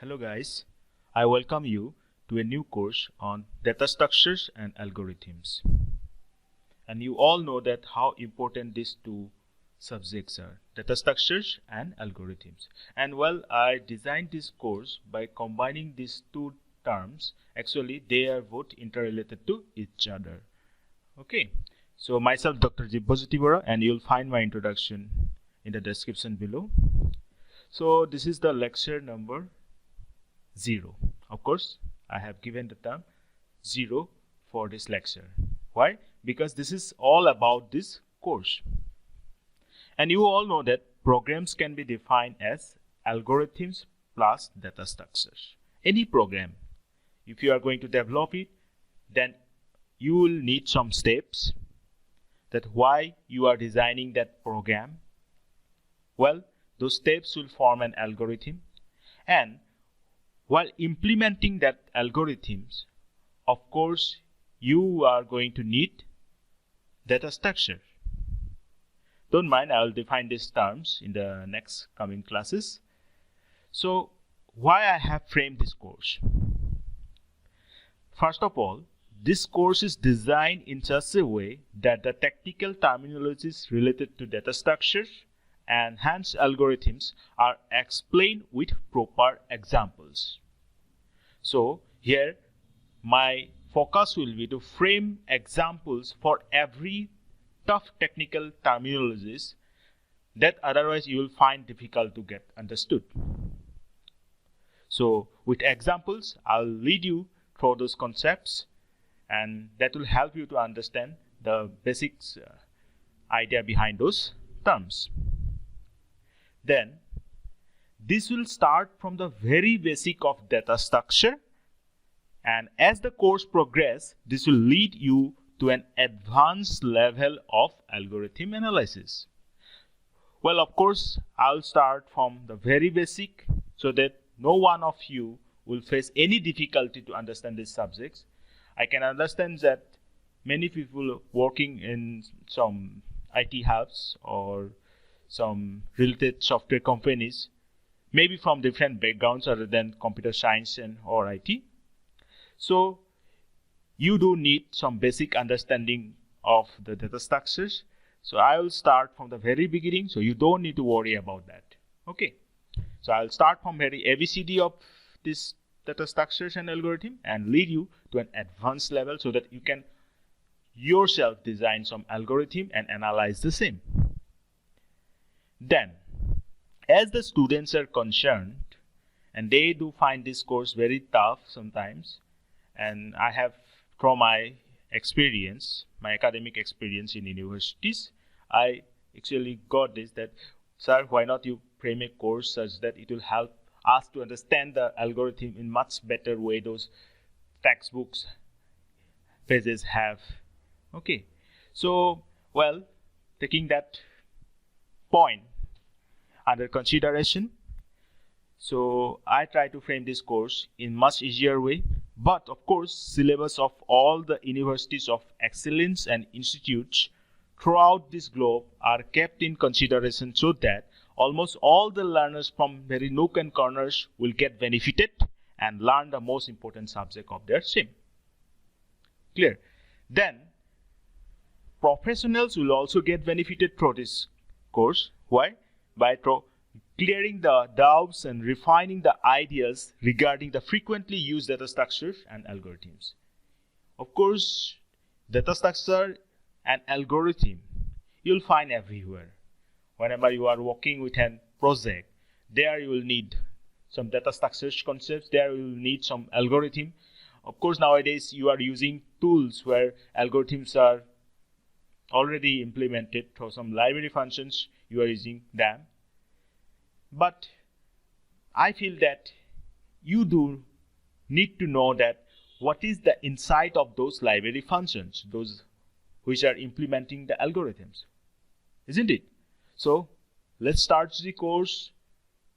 Hello guys, I welcome you to a new course on data structures and algorithms. And you all know that how important these two subjects are, data structures and algorithms. And well, I designed this course by combining these two terms. Actually, they are both interrelated to each other. Okay, so myself Dr. Jibbojyoti Bora, and you'll find my introduction in the description below. So this is the lecture number 0. Of course, I have given the term 0 for this lecture. Why? Because this is all about this course. And you all know that programs can be defined as algorithms plus data structures. Any program, if you are going to develop it, then you will need some steps that why you are designing that program. Well, those steps will form an algorithm, and while implementing that algorithms, of course, you are going to need data structure. Don't mind, I will define these terms in the next coming classes. So, why I have framed this course? First of all, this course is designed in such a way that the technical terminologies related to data structures and hence algorithms are explained with proper examples. So here my focus will be to frame examples for every tough technical terminologies that otherwise you will find difficult to get understood. So with examples, I'll lead you through those concepts, and that will help you to understand the basics idea behind those terms. Then this will start from the very basic of data structure, and as the course progresses, this will lead you to an advanced level of algorithm analysis. Well, of course, I'll start from the very basic so that no one of you will face any difficulty to understand these subjects. I can understand that many people working in some IT hubs or some related software companies, maybe from different backgrounds other than computer science and or IT. So you do need some basic understanding of the data structures. So I will start from the very beginning, so you don't need to worry about that. Okay. So I'll start from very ABCD of this data structures and algorithm and lead you to an advanced level so that you can yourself design some algorithm and analyze the same. Then, as the students are concerned, and they do find this course very tough sometimes, and I have, from my experience, my academic experience in universities, I actually got this that, sir, why not you frame a course such that it will help us to understand the algorithm in much better way those textbooks pages have. Okay, so, well, taking that point under consideration, so I try to frame this course in much easier way. But of course, syllabus of all the universities of excellence and institutes throughout this globe are kept in consideration so that almost all the learners from very nook and corners will get benefited and learn the most important subject of their stream. Clear? Then professionals will also get benefited through this course. Why? By clearing the doubts and refining the ideas regarding the frequently used data structures and algorithms. Of course, data structure and algorithm you'll find everywhere. Whenever you are working with a project, there you will need some data structures concepts, there you will need some algorithm. Of course, nowadays you are using tools where algorithms are already implemented through some library functions, you are using them. But I feel that you do need to know that what is the insight of those library functions, those which are implementing the algorithms, isn't it? So let's start the course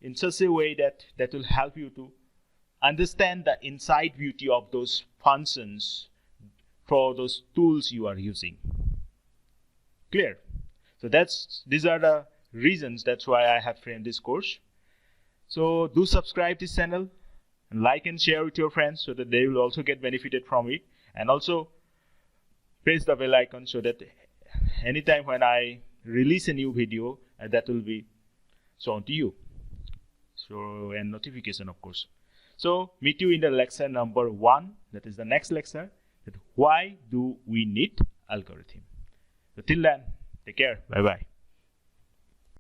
in such a way that will help you to understand the inside beauty of those functions for those tools you are using. Clear? So these are the reasons that's why I have framed this course. So do subscribe this channel, And like and share with your friends so that they will also get benefited from it. And also press the bell icon so that anytime when I release a new video, that will be shown to you. So, and notification, of course. So meet you in the lecture number 1, that is the next lecture, that why do we need algorithm. So till then, take care. Bye bye.